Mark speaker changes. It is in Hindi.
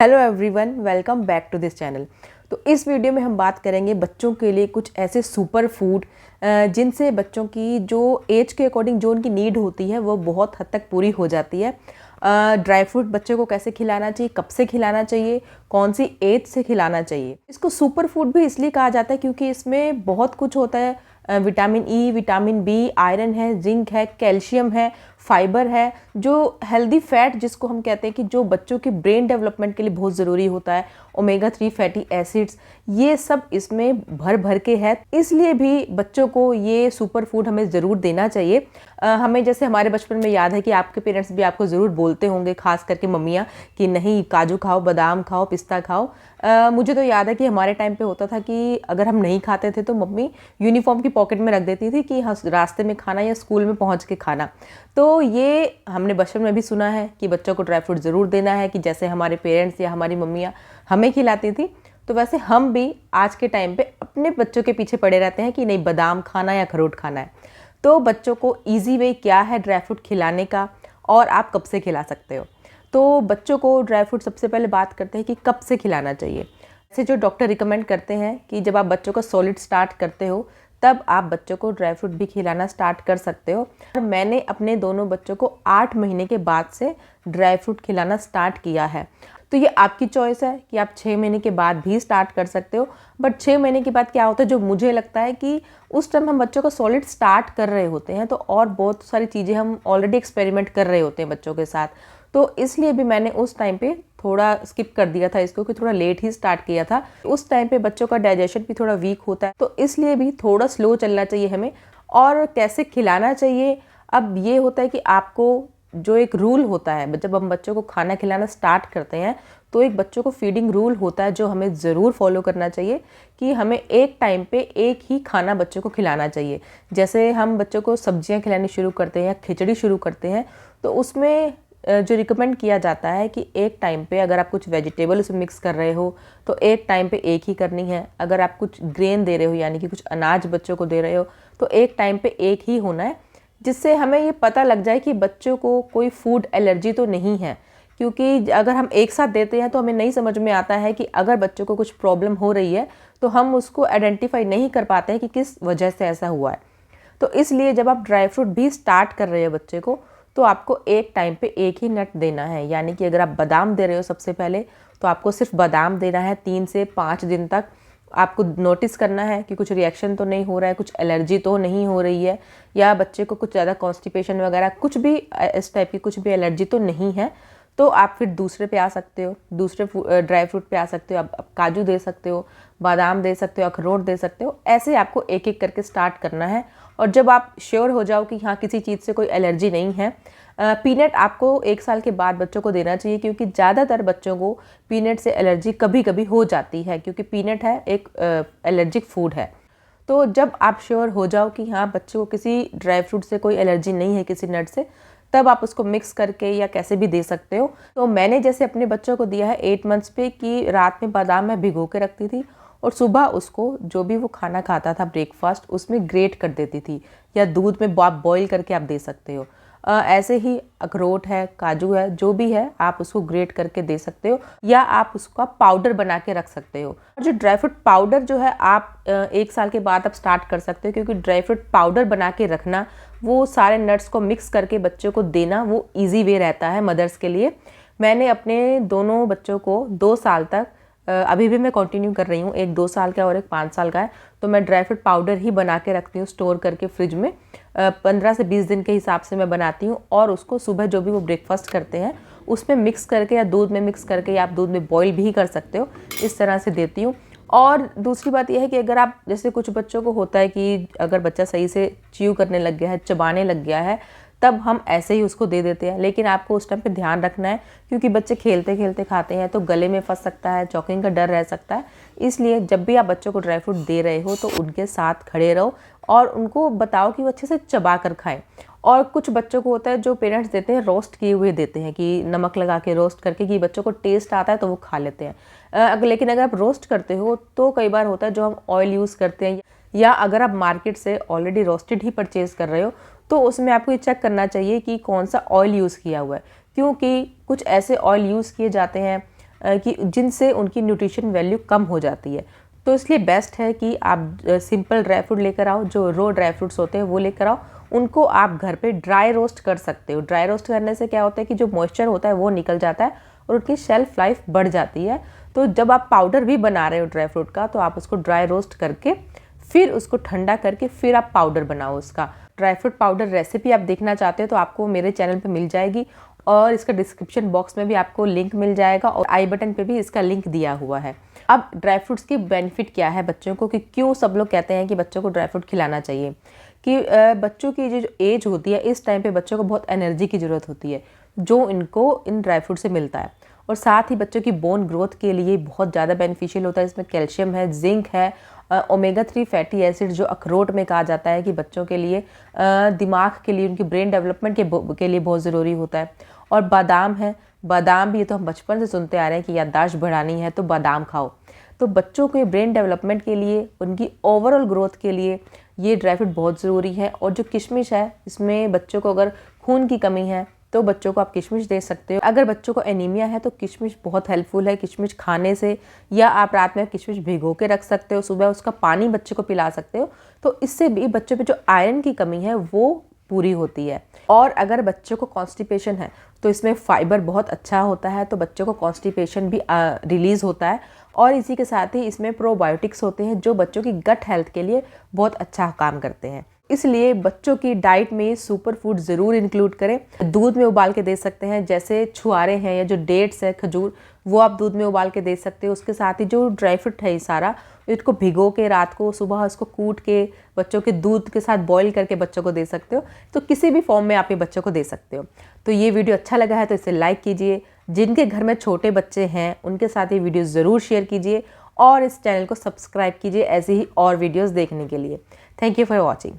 Speaker 1: Hello everyone, welcome back to this channel. तो इस वीडियो में हम बात करेंगे बच्चों के लिए कुछ ऐसे सुपर फूड जिनसे बच्चों की जो एज के अकॉर्डिंग जो उनकी नीड होती है वो बहुत हद तक पूरी हो जाती है। ड्राई फ्रूट बच्चों को कैसे खिलाना चाहिए, कब से खिलाना चाहिए, कौन सी एज से खिलाना चाहिए। इसको सुपर फूड भी इसलिए कहा जाता है क्योंकि इसमें बहुत कुछ होता है। Vitamin E, vitamin B, iron है, जिंक है, कैल्शियम है, फाइबर है, जो हेल्दी फैट जिसको हम कहते हैं कि जो बच्चों की ब्रेन डेवलपमेंट के लिए बहुत ज़रूरी होता है, ओमेगा 3 फैटी एसिड्स, ये सब इसमें भर भर के है। इसलिए भी बच्चों को ये सुपर फूड हमें ज़रूर देना चाहिए। हमें जैसे हमारे बचपन में याद है कि आपके पेरेंट्स भी आपको ज़रूर बोलते होंगे, खास करके मम्मियाँ, कि नहीं काजू खाओ, बादाम खाओ, पिस्ता खाओ। मुझे तो याद है कि हमारे टाइम पे होता था कि अगर हम नहीं खाते थे तो मम्मी यूनिफॉर्म की पॉकेट में रख देती थी कि हाँ रास्ते में खाना या स्कूल में पहुंच के खाना। तो ये हमने बचपन में भी सुना है कि बच्चों को ड्राई फ्रूट ज़रूर देना है, कि जैसे हमारे पेरेंट्स या हमारी मम्मियाँ हमें खिलाती थी, तो वैसे हम भी आज के टाइम पे अपने बच्चों के पीछे पड़े रहते हैं कि नहीं बादाम खाना या अखरोट खाना है। तो बच्चों को ईजी वे क्या है ड्राई फ्रूट खिलाने का और आप कब से खिला सकते हो। तो बच्चों को ड्राई फ्रूट सबसे पहले बात करते हैं कि कब से खिलाना चाहिए। ऐसे जो डॉक्टर रिकमेंड करते हैं कि जब आप बच्चों को सॉलिड स्टार्ट करते हो तब आप बच्चों को ड्राई फ्रूट भी खिलाना स्टार्ट कर सकते हो। और मैंने अपने दोनों बच्चों को 8 महीने के बाद से ड्राई फ्रूट खिलाना स्टार्ट किया है। तो ये आपकी चॉइस है कि आप 6 महीने के बाद भी स्टार्ट कर सकते हो। बट 6 महीने के बाद क्या होता है, जो मुझे लगता है कि उस टाइम हम बच्चों को सॉलिड स्टार्ट कर रहे होते हैं, तो और बहुत सारी चीज़ें हम ऑलरेडी एक्सपेरिमेंट कर रहे होते हैं बच्चों के साथ। तो इसलिए भी मैंने उस टाइम पे थोड़ा स्किप कर दिया था इसको, कि थोड़ा लेट ही स्टार्ट किया था। उस टाइम पे बच्चों का डाइजेशन भी थोड़ा वीक होता है, तो इसलिए भी थोड़ा स्लो चलना चाहिए हमें। और कैसे खिलाना चाहिए, अब ये होता है कि आपको जो एक रूल होता है, जब हम बच्चों को खाना खिलाना स्टार्ट करते हैं तो एक बच्चों को फीडिंग रूल होता है जो हमें ज़रूर फॉलो करना चाहिए, कि हमें एक टाइम पे एक ही खाना बच्चों को खिलाना चाहिए। जैसे हम बच्चों को सब्जियां खिलानी शुरू करते हैं या खिचड़ी शुरू करते हैं, तो उसमें जो रिकमेंड किया जाता है कि एक टाइम पे अगर आप कुछ वेजिटेबल उसमें मिक्स कर रहे हो तो एक टाइम पे एक ही करनी है। अगर आप कुछ ग्रेन दे रहे हो यानी कि कुछ अनाज बच्चों को दे रहे हो तो एक टाइम पे एक ही होना है, जिससे हमें ये पता लग जाए कि बच्चों को कोई फूड एलर्जी तो नहीं है। क्योंकि अगर हम एक साथ देते हैं तो हमें नहीं समझ में आता है कि अगर बच्चों को कुछ प्रॉब्लम हो रही है तो हम उसको आइडेंटिफाई नहीं कर पाते हैं कि किस वजह से ऐसा हुआ है। तो इसलिए जब आप ड्राई फ्रूट भी स्टार्ट कर रहे हो बच्चे को, तो आपको एक टाइम पे एक ही नट देना है। यानी कि अगर आप बादाम दे रहे हो सबसे पहले, तो आपको सिर्फ बादाम देना है 3 से 5 दिन तक। आपको नोटिस करना है कि कुछ रिएक्शन तो नहीं हो रहा है, कुछ एलर्जी तो नहीं हो रही है, या बच्चे को कुछ ज़्यादा कॉन्स्टिपेशन वगैरह कुछ भी इस टाइप की कुछ भी एलर्जी तो नहीं है। तो आप फिर दूसरे पे आ सकते हो, दूसरे ड्राई फ्रूट पे आ सकते हो। आप काजू दे सकते हो, बादाम दे सकते हो, अखरोट दे सकते हो। ऐसे आपको एक एक करके स्टार्ट करना है। और जब आप श्योर हो जाओ कि हाँ किसी चीज़ से कोई एलर्जी नहीं है, पीनट आपको 1 साल के बाद बच्चों को देना चाहिए, क्योंकि ज़्यादातर बच्चों को पीनट से एलर्जी कभी कभी हो जाती है, क्योंकि पीनट है एक एलर्जिक फूड है। तो जब आप श्योर हो जाओ कि हाँ बच्चों को किसी ड्राई फ्रूट से कोई एलर्जी नहीं है, किसी नट से, तब आप उसको मिक्स करके या कैसे भी दे सकते हो। तो मैंने जैसे अपने बच्चों को दिया है 8 मंथ्स पे, कि रात में बादाम मैं भिगो के रखती थी और सुबह उसको जो भी वो खाना खाता था ब्रेकफास्ट, उसमें ग्रेट कर देती थी, या दूध में आप बॉईल करके आप दे सकते हो। ऐसे ही अखरोट है, काजू है, जो भी है आप उसको ग्रेट करके दे सकते हो, या आप उसका पाउडर बना के रख सकते हो। और जो ड्राई फ्रूट पाउडर जो है आप 1 साल के बाद आप स्टार्ट कर सकते हो, क्योंकि ड्राई फ्रूट पाउडर बना के रखना, वो सारे नट्स को मिक्स करके बच्चों को देना, वो ईजी वे रहता है मदर्स के लिए। मैंने अपने दोनों बच्चों को 2 साल तक, अभी भी मैं कंटिन्यू कर रही हूँ, एक 2 साल का और एक 5 साल का है, तो मैं ड्राई फ्रूट पाउडर ही बना के रखती हूँ स्टोर करके फ्रिज में। 15 से 20 दिन के हिसाब से मैं बनाती हूँ, और उसको सुबह जो भी वो ब्रेकफास्ट करते हैं उसमें मिक्स करके या दूध में मिक्स करके, या आप दूध में बॉईल भी कर सकते हो, इस तरह से देती हूँ। और दूसरी बात यह है कि अगर आप, जैसे कुछ बच्चों को होता है कि अगर बच्चा सही से च्यू करने लग गया है, चबाने लग गया है, तब हम ऐसे ही उसको दे देते हैं। लेकिन आपको उस टाइम पे ध्यान रखना है, क्योंकि बच्चे खेलते खेलते खाते हैं तो गले में फंस सकता है, चॉकिंग का डर रह सकता है। इसलिए जब भी आप बच्चों को ड्राई फ्रूट दे रहे हो तो उनके साथ खड़े रहो और उनको बताओ कि वो अच्छे से चबा कर खाएं। और कुछ बच्चों को होता है जो पेरेंट्स देते हैं रोस्ट किए हुए देते हैं, कि नमक लगा के रोस्ट करके, कि बच्चों को टेस्ट आता है तो वो खा लेते हैं। लेकिन अगर आप रोस्ट करते हो तो कई बार होता है जो हम ऑयल यूज़ करते हैं, या अगर आप मार्केट से ऑलरेडी रोस्टेड ही परचेज़ कर रहे हो, तो उसमें आपको ये चेक करना चाहिए कि कौन सा ऑयल यूज़ किया हुआ है, क्योंकि कुछ ऐसे ऑयल यूज़ किए जाते हैं कि जिनसे उनकी न्यूट्रिशन वैल्यू कम हो जाती है। तो इसलिए बेस्ट है कि आप सिंपल ड्राई फ्रूट लेकर आओ, जो रो ड्राई फ्रूट्स होते हैं वो लेकर आओ। उनको आप घर पे ड्राई रोस्ट कर सकते हो। ड्राई रोस्ट करने से क्या होता है कि जो मॉइस्चर होता है वो निकल जाता है और उनकी शेल्फ लाइफ बढ़ जाती है। तो जब आप पाउडर भी बना रहे हो ड्राई फ्रूट का, तो आप उसको ड्राई रोस्ट करके फिर उसको ठंडा करके फिर आप पाउडर बनाओ उसका। ड्राई फ्रूट पाउडर रेसिपी आप देखना चाहते हो तो आपको मेरे चैनल पे मिल जाएगी और इसका डिस्क्रिप्शन बॉक्स में भी आपको लिंक मिल जाएगा और आई बटन पे भी इसका लिंक दिया हुआ है। अब ड्राई फ्रूट्स की बेनिफिट क्या है बच्चों को, कि क्यों सब लोग कहते हैं कि बच्चों को ड्राई फ्रूट खिलाना चाहिए, कि बच्चों की जो एज होती है इस टाइम पे बच्चों को बहुत एनर्जी की ज़रूरत होती है जो इनको इन ड्राई फ्रूट से मिलता है। और साथ ही बच्चों की बोन ग्रोथ के लिए बहुत ज़्यादा बेनिफिशियल होता है। इसमें कैल्शियम है, जिंक है, ओमेगा 3 फैटी एसिड जो अखरोट में कहा जाता है कि बच्चों के लिए दिमाग के लिए, उनकी ब्रेन डेवलपमेंट के लिए बहुत ज़रूरी होता है। और बादाम है, बादाम भी ये तो हम बचपन से सुनते आ रहे हैं कि याददाश्त बढ़ानी है तो बादाम खाओ। तो बच्चों के ब्रेन डेवलपमेंट के लिए, उनकी ओवरऑल ग्रोथ के लिए ये ड्राई फ्रूट बहुत ज़रूरी है। और जो किशमिश है, इसमें बच्चों को अगर खून की कमी है तो बच्चों को आप किशमिश दे सकते हो। अगर बच्चों को एनीमिया है तो किशमिश बहुत हेल्पफुल है। किशमिश खाने से, या आप रात में किशमिश भिगो के रख सकते हो, सुबह उसका पानी बच्चे को पिला सकते हो। तो इससे भी बच्चों पे जो आयरन की कमी है वो पूरी होती है। और अगर बच्चों को कॉन्स्टिपेशन है तो इसमें फाइबर बहुत अच्छा होता है, तो बच्चों को कॉन्स्टिपेशन भी रिलीज़ होता है। और इसी के साथ ही इसमें प्रोबायोटिक्स होते हैं जो बच्चों की गट हेल्थ के लिए बहुत अच्छा काम करते हैं। इसलिए बच्चों की डाइट में सुपर फूड ज़रूर इंक्लूड करें। दूध में उबाल के दे सकते हैं, जैसे छुआरे हैं या जो डेट्स है, खजूर, वो आप दूध में उबाल के दे सकते हो। उसके साथ ही जो ड्राई फ्रूट है ये सारा, इसको भिगो के रात को, सुबह इसको कूट के बच्चों के दूध के साथ बॉईल करके बच्चों को दे सकते हो। तो किसी भी फॉर्म में आप ये बच्चों को दे सकते हो। तो ये वीडियो अच्छा लगा है तो इसे लाइक कीजिए। जिनके घर में छोटे बच्चे हैं उनके साथ ये वीडियो ज़रूर शेयर कीजिए और इस चैनल को सब्सक्राइब कीजिए ऐसे ही और वीडियोज़ देखने के लिए। Thank you for watching.